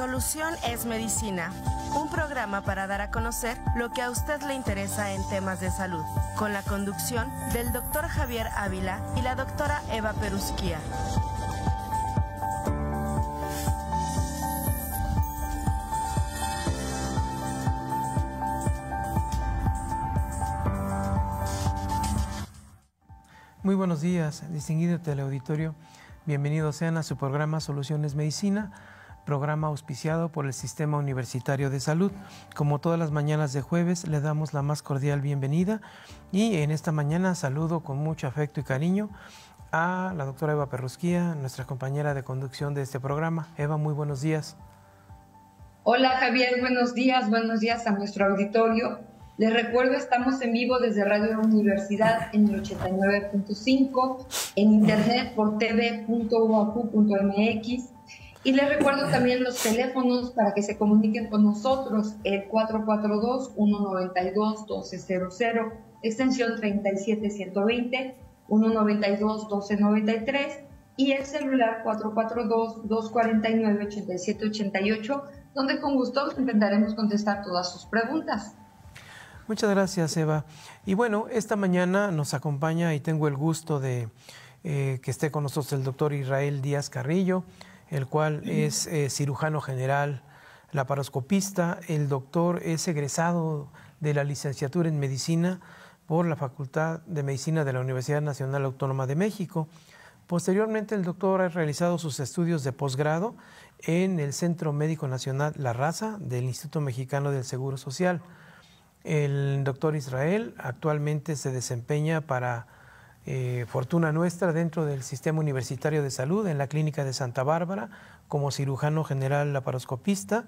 solución es medicina, un programa para dar a conocer lo que a usted le interesa en temas de salud, con la conducción del doctor Javier Ávila y la doctora Eva Perusquía. Muy buenos días, distinguido teleauditorio. Bienvenidos sean a su programa Soluciones Medicina, programa auspiciado por el Sistema Universitario de Salud. Como todas las mañanas de jueves, le damos la más cordial bienvenida y en esta mañana saludo con mucho afecto y cariño a la doctora Eva Perusquía, nuestra compañera de conducción de este programa. Eva, muy buenos días. Hola Javier, buenos días a nuestro auditorio. Les recuerdo, estamos en vivo desde Radio Universidad en el 89.5, en internet por tv.uacu.mx. Y les recuerdo también los teléfonos para que se comuniquen con nosotros, el 442-192-1200, extensión 37120, 192-1293 y el celular 442-249-8788, donde con gusto intentaremos contestar todas sus preguntas. Muchas gracias, Eva. Y bueno, esta mañana nos acompaña y tengo el gusto de que esté con nosotros el doctor Israel Díaz Carrillo, el cual es cirujano general, laparoscopista. El doctor es egresado de la licenciatura en medicina por la Facultad de Medicina de la Universidad Nacional Autónoma de México. Posteriormente, el doctor ha realizado sus estudios de posgrado en el Centro Médico Nacional La Raza del Instituto Mexicano del Seguro Social. El doctor Israel actualmente se desempeña para fortuna nuestra dentro del Sistema Universitario de Salud en la Clínica de Santa Bárbara como cirujano general laparoscopista.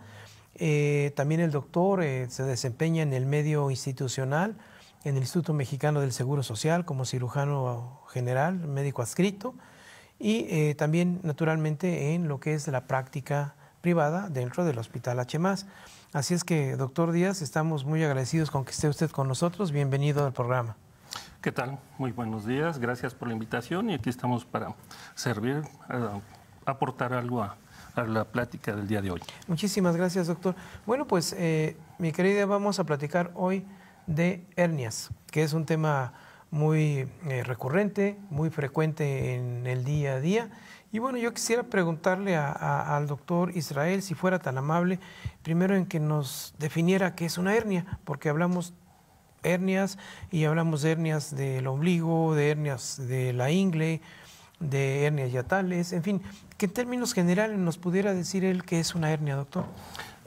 También el doctor se desempeña en el medio institucional en el Instituto Mexicano del Seguro Social como cirujano general, médico adscrito y también naturalmente en lo que es la práctica privada dentro del Hospital H+. Así es que, doctor Díaz, estamos muy agradecidos con que esté usted con nosotros. Bienvenido al programa. ¿Qué tal? Muy buenos días. Gracias por la invitación y aquí estamos para servir, aportar algo a la plática del día de hoy. Muchísimas gracias, doctor. Bueno, pues, mi querida, vamos a platicar hoy de hernias, que es un tema muy recurrente, muy frecuente en el día a día. Y bueno, yo quisiera preguntarle al doctor Israel, si fuera tan amable, primero en que nos definiera qué es una hernia, porque hablamos hernias y hablamos de hernias del ombligo, de hernias de la ingle, de hernias hiatales, en fin, que en términos generales nos pudiera decir él qué es una hernia, doctor.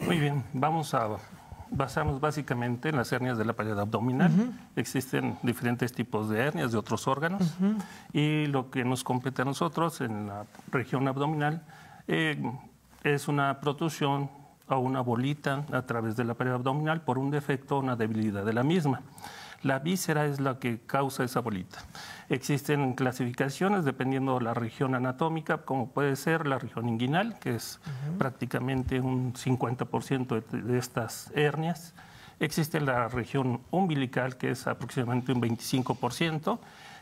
Muy bien, vamos a basarnos básicamente en las hernias de la pared abdominal. Existen diferentes tipos de hernias de otros órganos y lo que nos compete a nosotros en la región abdominal es una protrusión o una bolita a través de la pared abdominal por un defecto o una debilidad de la misma. La víscera es la que causa esa bolita. Existen clasificaciones dependiendo de la región anatómica, como puede ser la región inguinal, que es prácticamente un 50% de estas hernias. Existe la región umbilical, que es aproximadamente un 25%,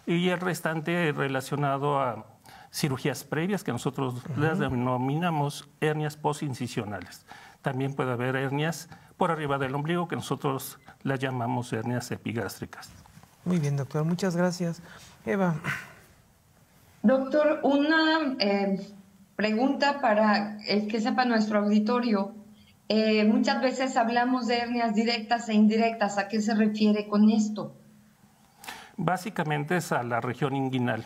y el restante relacionado a cirugías previas, que nosotros las denominamos hernias postincisionales. También puede haber hernias por arriba del ombligo, que nosotros las llamamos hernias epigástricas. Muy bien, doctor. Muchas gracias. Eva. Doctor, una pregunta para el que sepa nuestro auditorio. Muchas veces hablamos de hernias directas e indirectas. ¿A qué se refiere con esto? Básicamente es a la región inguinal.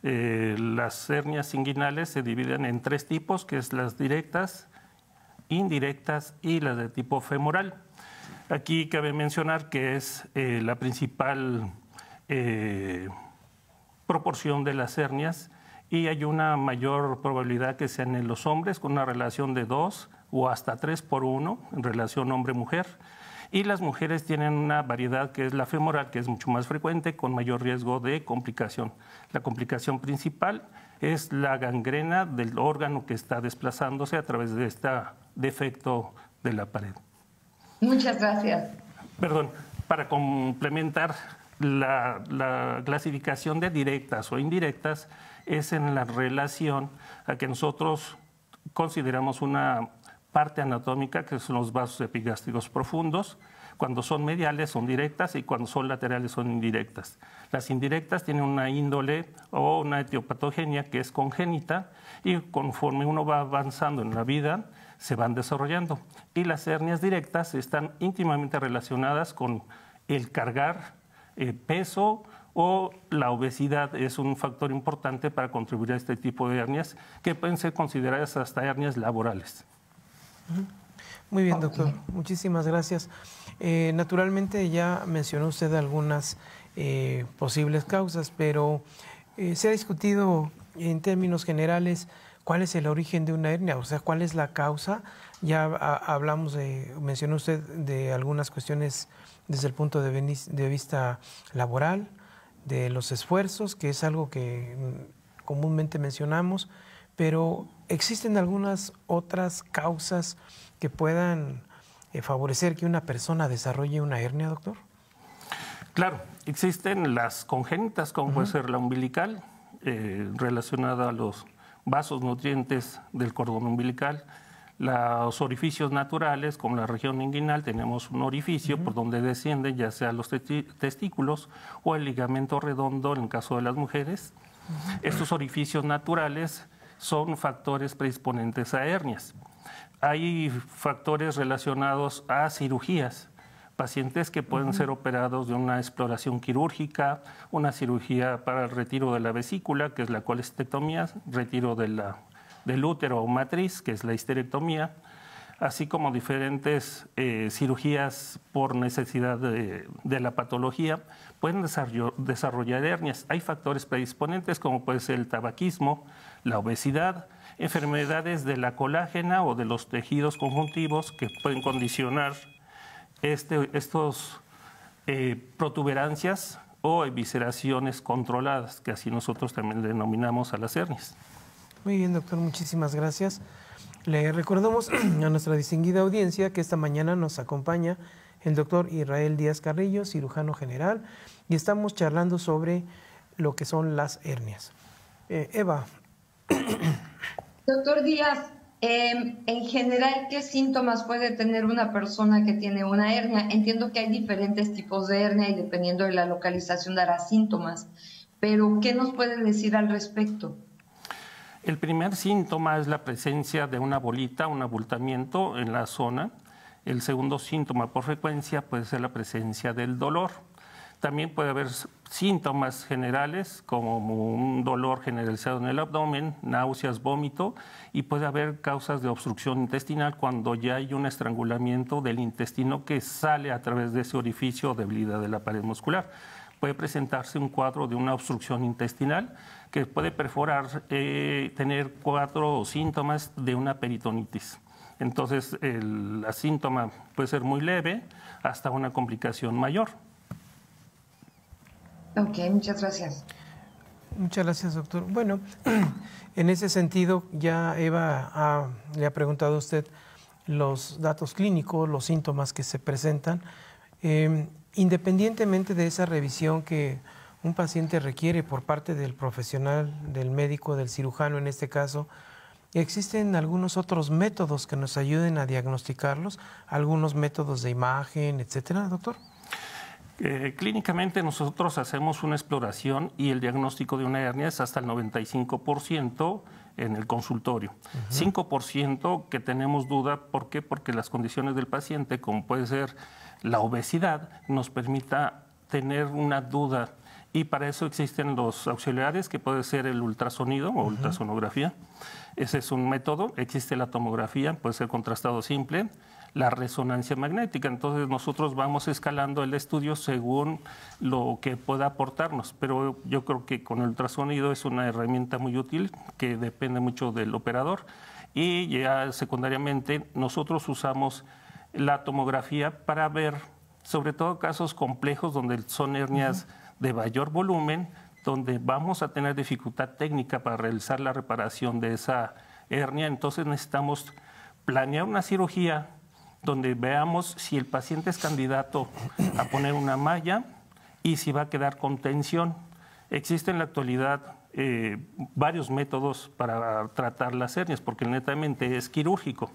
Las hernias inguinales se dividen en tres tipos, que es las directas, indirectas y las de tipo femoral. Aquí cabe mencionar que es la principal proporción de las hernias y hay una mayor probabilidad que sean en los hombres con una relación de 2 o hasta 3:1 en relación hombre-mujer. Y las mujeres tienen una variedad que es la femoral, que es mucho más frecuente, con mayor riesgo de complicación. La complicación principal es la gangrena del órgano que está desplazándose a través de este defecto de la pared. Muchas gracias. Perdón, para complementar, la clasificación de directas o indirectas es en la relación a que nosotros consideramos una parte anatómica, que son los vasos epigástricos profundos. Cuando son mediales son directas y cuando son laterales son indirectas. Las indirectas tienen una índole o una etiopatogenia que es congénita y conforme uno va avanzando en la vida se van desarrollando. Y las hernias directas están íntimamente relacionadas con el cargar peso o la obesidad. Es un factor importante para contribuir a este tipo de hernias que pueden ser consideradas hasta hernias laborales. Muy bien, doctor. Muchísimas gracias. Naturalmente ya mencionó usted algunas posibles causas, pero se ha discutido en términos generales cuál es el origen de una hernia, o sea, cuál es la causa. Ya hablamos mencionó usted de algunas cuestiones desde el punto de vista laboral, de los esfuerzos, que es algo que comúnmente mencionamos, pero ¿existen algunas otras causas que puedan favorecer que una persona desarrolle una hernia, doctor? Claro, existen las congénitas, como puede ser la umbilical, relacionada a los vasos nutrientes del cordón umbilical. Los orificios naturales, como la región inguinal, tenemos un orificio por donde descienden ya sea los testículos o el ligamento redondo en el caso de las mujeres. Estos orificios naturales son factores predisponentes a hernias. Hay factores relacionados a cirugías, pacientes que pueden ser operados de una exploración quirúrgica, una cirugía para el retiro de la vesícula, que es la colestectomía, retiro del útero o matriz, que es la histerectomía, así como diferentes cirugías por necesidad de la patología, pueden desarrollar hernias. Hay factores predisponentes como puede ser el tabaquismo, la obesidad, enfermedades de la colágena o de los tejidos conjuntivos que pueden condicionar estos protuberancias o evisceraciones controladas, que así nosotros también denominamos a las hernias. Muy bien, doctor, muchísimas gracias. Le recordamos a nuestra distinguida audiencia que esta mañana nos acompaña el doctor Israel Díaz Carrillo, cirujano general, y estamos charlando sobre lo que son las hernias. Eva. Doctor Díaz, en general, ¿qué síntomas puede tener una persona que tiene una hernia? Entiendo que hay diferentes tipos de hernia y dependiendo de la localización dará síntomas, pero ¿qué nos puede decir al respecto? El primer síntoma es la presencia de una bolita, un abultamiento en la zona. El segundo síntoma por frecuencia puede ser la presencia del dolor. También puede haber síntomas generales como un dolor generalizado en el abdomen, náuseas, vómito, y puede haber causas de obstrucción intestinal cuando ya hay un estrangulamiento del intestino que sale a través de ese orificio o debilidad de la pared muscular. Puede presentarse un cuadro de una obstrucción intestinal que puede perforar, tener 4 síntomas de una peritonitis. Entonces, el síntoma puede ser muy leve hasta una complicación mayor. Ok, muchas gracias. Muchas gracias, doctor. Bueno, en ese sentido, ya Eva le ha preguntado a usted los datos clínicos, los síntomas que se presentan. Independientemente de esa revisión que un paciente requiere por parte del profesional, del médico, del cirujano en este caso, ¿existen algunos otros métodos que nos ayuden a diagnosticarlos? ¿Algunos métodos de imagen, etcétera, doctor? Clínicamente nosotros hacemos una exploración y el diagnóstico de una hernia es hasta el 95% en el consultorio. 5% que tenemos duda, ¿por qué? Porque las condiciones del paciente, como puede ser la obesidad, nos permita tener una duda. Y para eso existen los auxiliares, que puede ser el ultrasonido o ultrasonografía. Ese es un método. Existe la tomografía, puede ser contrastado simple, la resonancia magnética. Entonces nosotros vamos escalando el estudio según lo que pueda aportarnos. Pero yo creo que con el ultrasonido es una herramienta muy útil que depende mucho del operador. Y ya secundariamente nosotros usamos la tomografía para ver, sobre todo casos complejos donde son hernias de mayor volumen, donde vamos a tener dificultad técnica para realizar la reparación de esa hernia. Entonces necesitamos planear una cirugía donde veamos si el paciente es candidato a poner una malla y si va a quedar con tensión. Existen en la actualidad varios métodos para tratar las hernias, porque netamente es quirúrgico.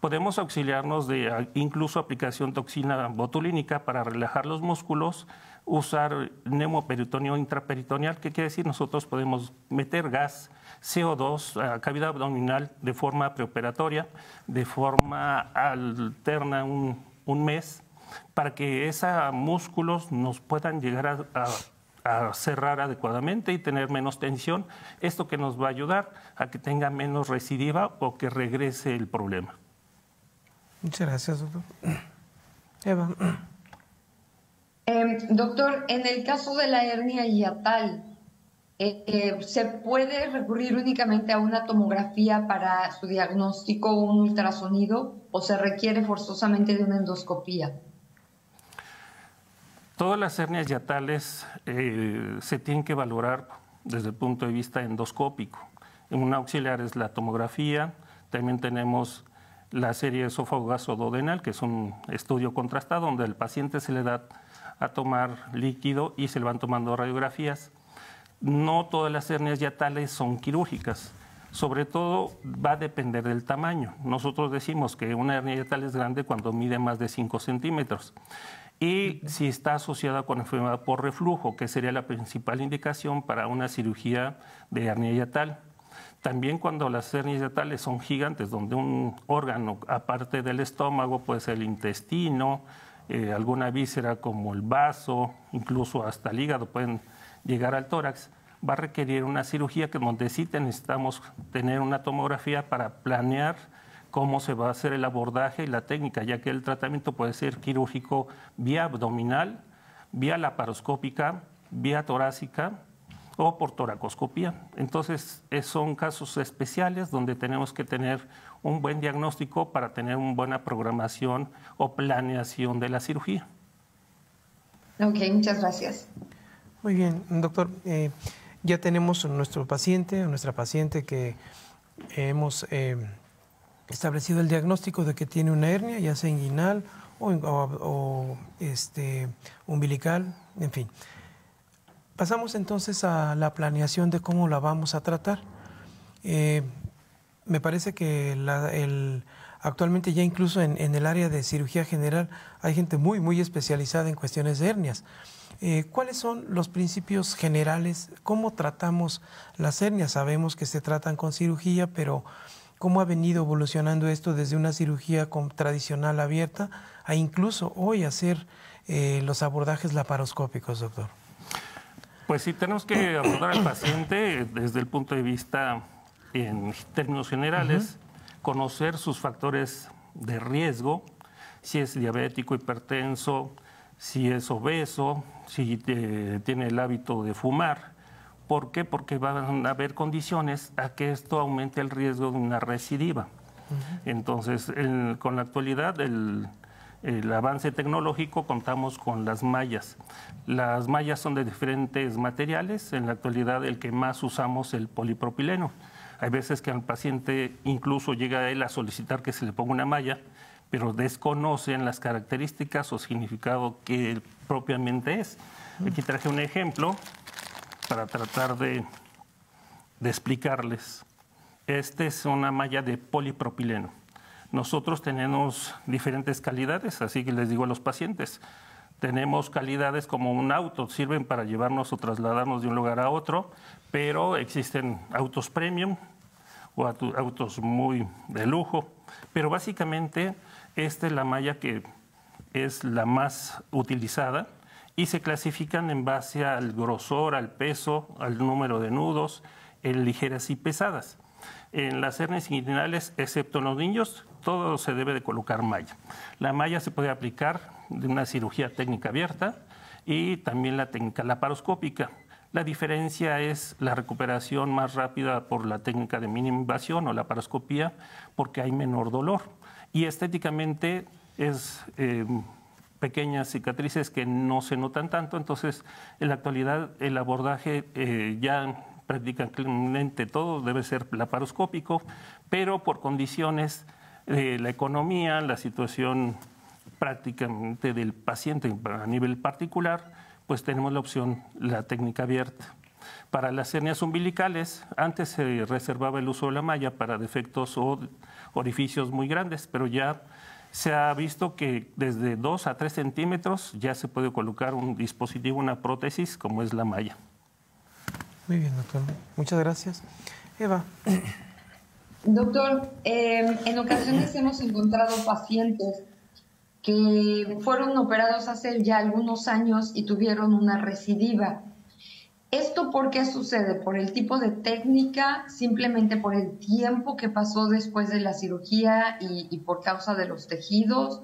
Podemos auxiliarnos de incluso aplicación toxina botulínica para relajar los músculos, usar neumoperitoneo intraperitoneal, que quiere decir nosotros podemos meter gas CO2 a cavidad abdominal de forma preoperatoria, de forma alterna un mes, para que esos músculos nos puedan llegar a cerrar adecuadamente y tener menos tensión. Esto que nos va a ayudar a que tenga menos recidiva o que regrese el problema. Muchas gracias, doctor. Eva. Doctor, en el caso de la hernia hiatal, ¿se puede recurrir únicamente a una tomografía para su diagnóstico o un ultrasonido o se requiere forzosamente de una endoscopía? Todas las hernias hiatales se tienen que valorar desde el punto de vista endoscópico. Un auxiliar es la tomografía, también tenemos la serie esófago-gasoduodenal, que es un estudio contrastado donde al paciente se le da a tomar líquido y se le van tomando radiografías. No todas las hernias hiatales son quirúrgicas, sobre todo va a depender del tamaño. Nosotros decimos que una hernia hiatal es grande cuando mide más de 5 centímetros. Y si está asociada con enfermedad por reflujo, que sería la principal indicación para una cirugía de hernia hiatal. También cuando las hernias hiatales son gigantes, donde un órgano, aparte del estómago, puede ser el intestino, alguna víscera como el vaso, incluso hasta el hígado, pueden llegar al tórax, va a requerir una cirugía que donde sí necesitamos tener una tomografía para planear cómo se va a hacer el abordaje y la técnica, ya que el tratamiento puede ser quirúrgico vía abdominal, vía laparoscópica, vía torácica o por toracoscopía. Entonces, son casos especiales donde tenemos que tener un buen diagnóstico para tener una buena programación o planeación de la cirugía. Ok, muchas gracias. Muy bien, doctor. Ya tenemos nuestra paciente que hemos establecido el diagnóstico de que tiene una hernia, ya sea inguinal o umbilical, en fin. Pasamos entonces a la planeación de cómo la vamos a tratar. Me parece que actualmente ya incluso en el área de cirugía general hay gente muy especializada en cuestiones de hernias. ¿Cuáles son los principios generales? ¿Cómo tratamos las hernias? Sabemos que se tratan con cirugía, pero ¿cómo ha venido evolucionando esto desde una cirugía tradicional abierta a incluso hoy hacer los abordajes laparoscópicos, doctor? Pues sí, tenemos que abordar al paciente desde el punto de vista, en términos generales, conocer sus factores de riesgo, si es diabético, hipertenso, si es obeso, si tiene el hábito de fumar. ¿Por qué? Porque van a haber condiciones a que esto aumente el riesgo de una recidiva. Entonces, con la actualidad, el avance tecnológico, contamos con las mallas. Las mallas son de diferentes materiales. En la actualidad, el que más usamos es el polipropileno. Hay veces que al paciente incluso llega a él a solicitar que se le ponga una malla, pero desconocen las características o significado que propiamente es. Aquí traje un ejemplo para tratar de explicarles. Esta es una malla de polipropileno. Nosotros tenemos diferentes calidades, así que les digo a los pacientes, tenemos calidades como un auto, sirven para llevarnos o trasladarnos de un lugar a otro, pero existen autos premium o autos muy de lujo, pero básicamente esta es la malla que es la más utilizada y se clasifican en base al grosor, al peso, al número de nudos, en ligeras y pesadas. En las hernias inguinales, excepto en los niños, todo se debe de colocar malla. La malla se puede aplicar de una cirugía técnica abierta y también la técnica laparoscópica. La diferencia es la recuperación más rápida por la técnica de mínima invasión o laparoscopía porque hay menor dolor. Y estéticamente es pequeñas cicatrices que no se notan tanto. Entonces, en la actualidad, el abordaje ya prácticamente todo debe ser laparoscópico, pero por condiciones de la economía, la situación prácticamente del paciente a nivel particular, pues tenemos la opción, la técnica abierta. Para las hernias umbilicales, antes se reservaba el uso de la malla para defectos o orificios muy grandes, pero ya se ha visto que desde 2 a 3 centímetros ya se puede colocar un dispositivo, una prótesis, como es la malla. Muy bien, doctor. Muchas gracias. Eva. Doctor, en ocasiones hemos encontrado pacientes que fueron operados hace ya algunos años y tuvieron una recidiva. ¿Esto por qué sucede? ¿Por el tipo de técnica, simplemente por el tiempo que pasó después de la cirugía y por causa de los tejidos,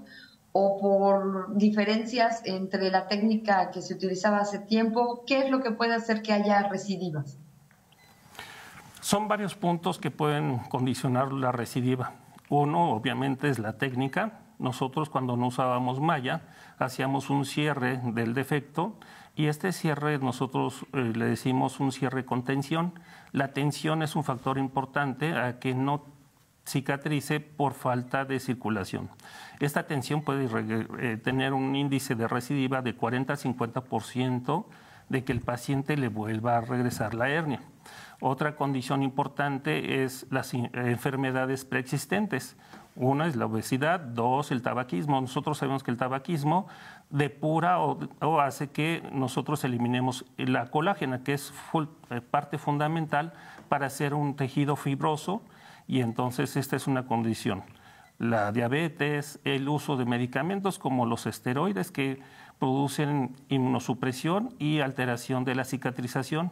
o por diferencias entre la técnica que se utilizaba hace tiempo? ¿Qué es lo que puede hacer que haya recidivas? Son varios puntos que pueden condicionar la recidiva. Uno, obviamente, es la técnica. Nosotros, cuando no usábamos malla, hacíamos un cierre del defecto, y este cierre nosotros le decimos un cierre con tensión. La tensión es un factor importante a que no cicatrice por falta de circulación. Esta tensión puede tener un índice de recidiva de 40 a 50% de que el paciente le vuelva a regresar la hernia. Otra condición importante es las enfermedades preexistentes. Una es la obesidad, dos, el tabaquismo. Nosotros sabemos que el tabaquismo depura o hace que nosotros eliminemos la colágena, que es parte fundamental para hacer un tejido fibroso, y entonces esta es una condición. La diabetes, el uso de medicamentos como los esteroides, que producen inmunosupresión y alteración de la cicatrización.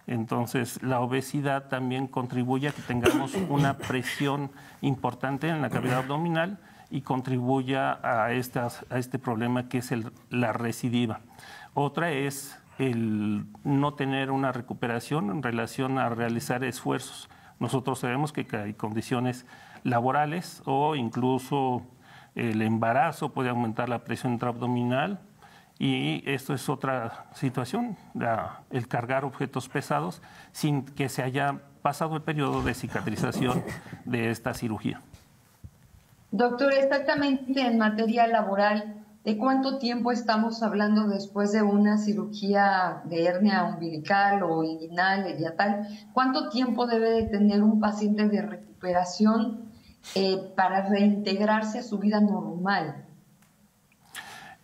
Entonces, la obesidad también contribuye a que tengamos una presión importante en la cavidad abdominal y contribuya a este problema que es la recidiva. Otra es el no tener una recuperación en relación a realizar esfuerzos. Nosotros sabemos que hay condiciones laborales o incluso el embarazo puede aumentar la presión intraabdominal. Y esto es otra situación, el cargar objetos pesados sin que se haya pasado el periodo de cicatrización de esta cirugía. Doctor, exactamente en materia laboral, ¿de cuánto tiempo estamos hablando después de una cirugía de hernia umbilical o inguinal, hiatal? ¿Cuánto tiempo debe de tener un paciente de recuperación para reintegrarse a su vida normal?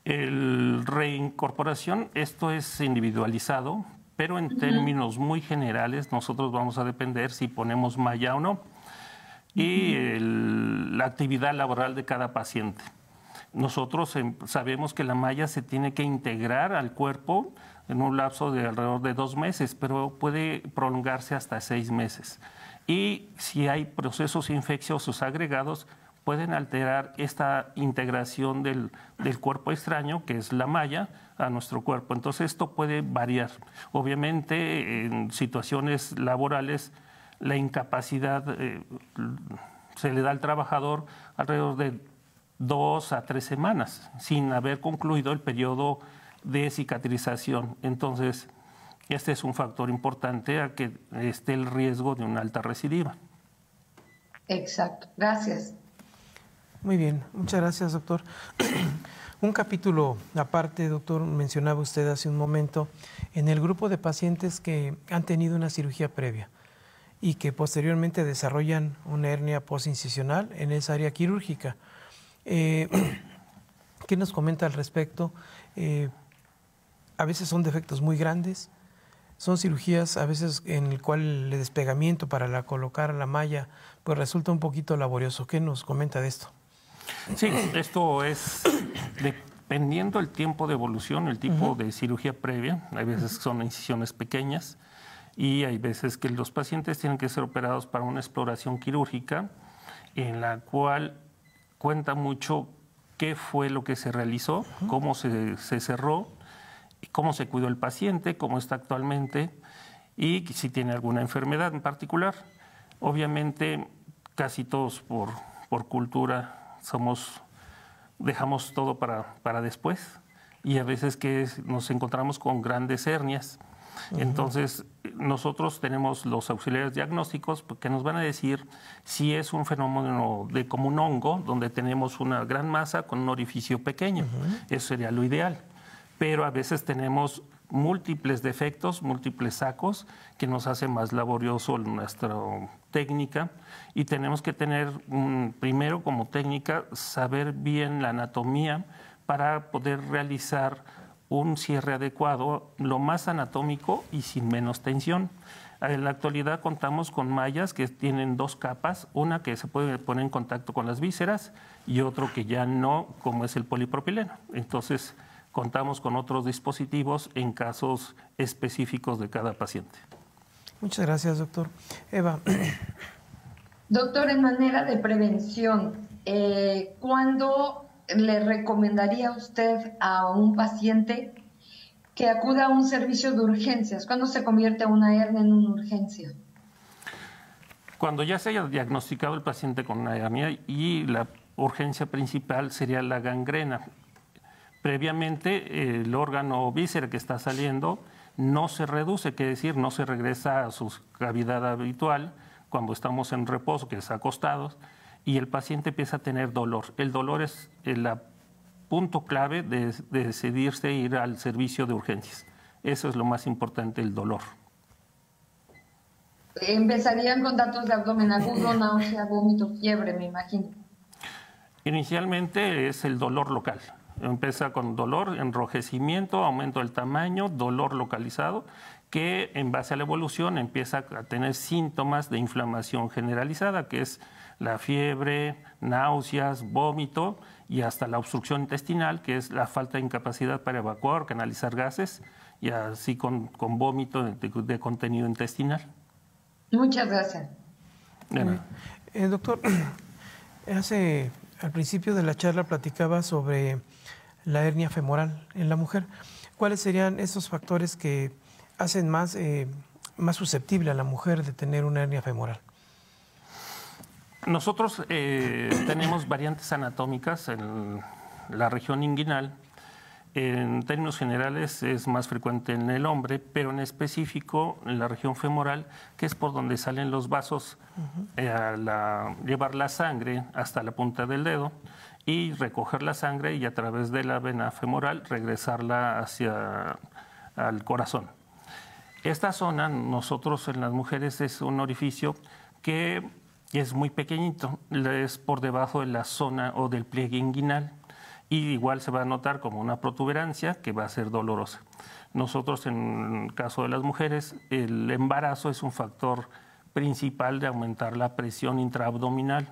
El reincorporación, esto es individualizado, pero en términos muy generales nosotros vamos a depender si ponemos malla o no, y la actividad laboral de cada paciente. Nosotros sabemos que la malla se tiene que integrar al cuerpo en un lapso de alrededor de 2 meses, pero puede prolongarse hasta 6 meses. Y si hay procesos infecciosos agregados, pueden alterar esta integración del cuerpo extraño, que es la malla, a nuestro cuerpo. Entonces esto puede variar. Obviamente en situaciones laborales la incapacidad se le da al trabajador alrededor de 2 a 3 semanas sin haber concluido el periodo de cicatrización. Entonces este es un factor importante a que esté el riesgo de una alta recidiva. Exacto. Gracias. Muy bien, muchas gracias, doctor. Un capítulo aparte, doctor, mencionaba usted hace un momento, en el grupo de pacientes que han tenido una cirugía previa y que posteriormente desarrollan una hernia postincisional en esa área quirúrgica. ¿Qué nos comenta al respecto? A veces son defectos muy grandes, son cirugías a veces en el cual el despegamiento para colocar la malla pues resulta un poquito laborioso. ¿Qué nos comenta de esto? Sí, esto es dependiendo el tiempo de evolución, el tipo de cirugía previa. Hay veces que son incisiones pequeñas y hay veces que los pacientes tienen que ser operados para una exploración quirúrgica en la cual cuenta mucho qué fue lo que se realizó, cómo se cerró, cómo se cuidó el paciente, cómo está actualmente y si tiene alguna enfermedad en particular. Obviamente, casi todos por cultura dejamos todo para después, y a veces que nos encontramos con grandes hernias. Entonces nosotros tenemos los auxiliares diagnósticos que nos van a decir si es un fenómeno como un hongo, donde tenemos una gran masa con un orificio pequeño. Eso sería lo ideal. Pero a veces tenemos múltiples defectos, múltiples sacos, que nos hace más laborioso nuestra técnica, y tenemos que tener, primero como técnica, saber bien la anatomía para poder realizar un cierre adecuado, lo más anatómico y sin menos tensión. En la actualidad contamos con mallas que tienen 2 capas, una que se puede poner en contacto con las vísceras y otro que ya no, como es el polipropileno. Entonces, contamos con otros dispositivos en casos específicos de cada paciente. Muchas gracias, doctor. Eva. Doctor, en manera de prevención, ¿cuándo le recomendaría usted a un paciente que acuda a un servicio de urgencias? ¿Cuándo se convierte una hernia en una urgencia? Cuando ya se haya diagnosticado el paciente con una hernia, y la urgencia principal sería la gangrena. Previamente, el órgano víscera que está saliendo no se reduce, quiere decir, no se regresa a su cavidad habitual cuando estamos en reposo, que es acostados, y el paciente empieza a tener dolor. El dolor es el punto clave de decidirse ir al servicio de urgencias. Eso es lo más importante, el dolor. Empezarían con datos de abdomen agudo, náusea, vómito, fiebre, me imagino. Inicialmente es el dolor local. Empieza con dolor, enrojecimiento, aumento del tamaño, dolor localizado, que en base a la evolución empieza a tener síntomas de inflamación generalizada, que es la fiebre, náuseas, vómito y hasta la obstrucción intestinal, que es la falta de incapacidad para evacuar, canalizar gases, y así con vómito de contenido intestinal. Muchas gracias. Doctor, al principio de la charla platicaba sobre la hernia femoral en la mujer. ¿Cuáles serían esos factores que hacen más susceptible a la mujer de tener una hernia femoral? Nosotros tenemos variantes anatómicas en la región inguinal. En términos generales es más frecuente en el hombre, pero en específico en la región femoral, que es por donde salen los vasos, llevar la sangre hasta la punta del dedo y recoger la sangre, y a través de la vena femoral regresarla hacia al corazón. Esta zona, nosotros en las mujeres, es un orificio que es muy pequeñito, es por debajo de la zona o del pliegue inguinal, y igual se va a notar como una protuberancia que va a ser dolorosa. Nosotros, en el caso de las mujeres, el embarazo es un factor principal de aumentar la presión intraabdominal.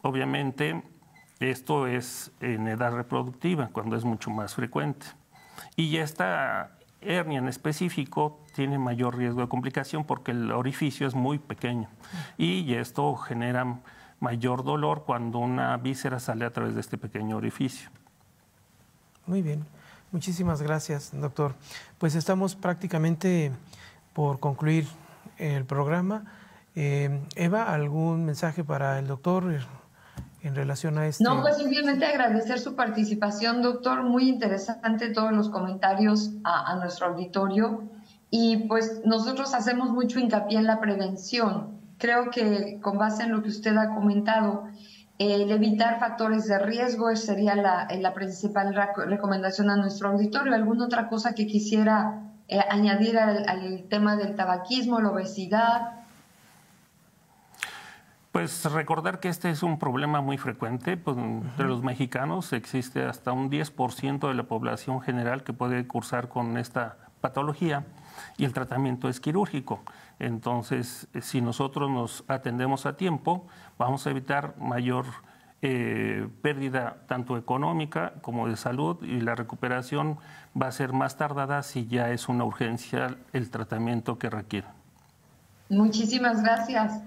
Obviamente, esto es en edad reproductiva, cuando es mucho más frecuente. Y esta hernia en específico tiene mayor riesgo de complicación porque el orificio es muy pequeño, y esto genera mayor dolor cuando una víscera sale a través de este pequeño orificio. Muy bien, muchísimas gracias, doctor. Pues estamos prácticamente por concluir el programa. Eva, ¿algún mensaje para el doctor en relación a este? No, pues simplemente agradecer su participación, doctor. Muy interesante todos los comentarios a nuestro auditorio, y pues nosotros hacemos mucho hincapié en la prevención. Creo que con base en lo que usted ha comentado, el evitar factores de riesgo sería la principal recomendación a nuestro auditorio. ¿Alguna otra cosa que quisiera añadir al tema del tabaquismo, la obesidad? Pues recordar que este es un problema muy frecuente. Pues, entre los mexicanos existe hasta un 10% de la población general que puede cursar con esta patología, y el tratamiento es quirúrgico. Entonces, si nosotros nos atendemos a tiempo, vamos a evitar mayor pérdida tanto económica como de salud, y la recuperación va a ser más tardada si ya es una urgencia el tratamiento que requiere. Muchísimas gracias.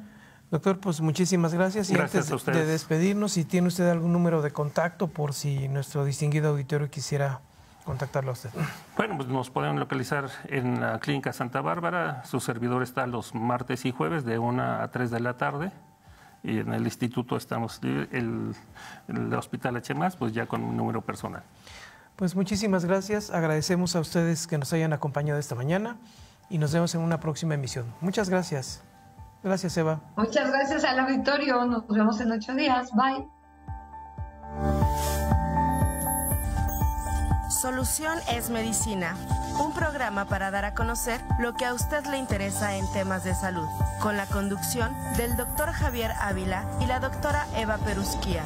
Doctor, pues muchísimas gracias. Y gracias antes de despedirnos, si tiene usted algún número de contacto por si nuestro distinguido auditorio quisiera contactarlo a usted. Bueno, pues nos pueden localizar en la Clínica Santa Bárbara. Su servidor está los martes y jueves de 1 a 3 de la tarde. Y en el instituto estamos, el Hospital H+, pues ya con un número personal. Pues muchísimas gracias. Agradecemos a ustedes que nos hayan acompañado esta mañana, y nos vemos en una próxima emisión. Muchas gracias. Gracias, Eva. Muchas gracias al auditorio. Nos vemos en 8 días. Bye. Solución es medicina. un programa para dar a conocer lo que a usted le interesa en temas de salud, con la conducción del doctor Javier Ávila y la doctora Eva Perusquía.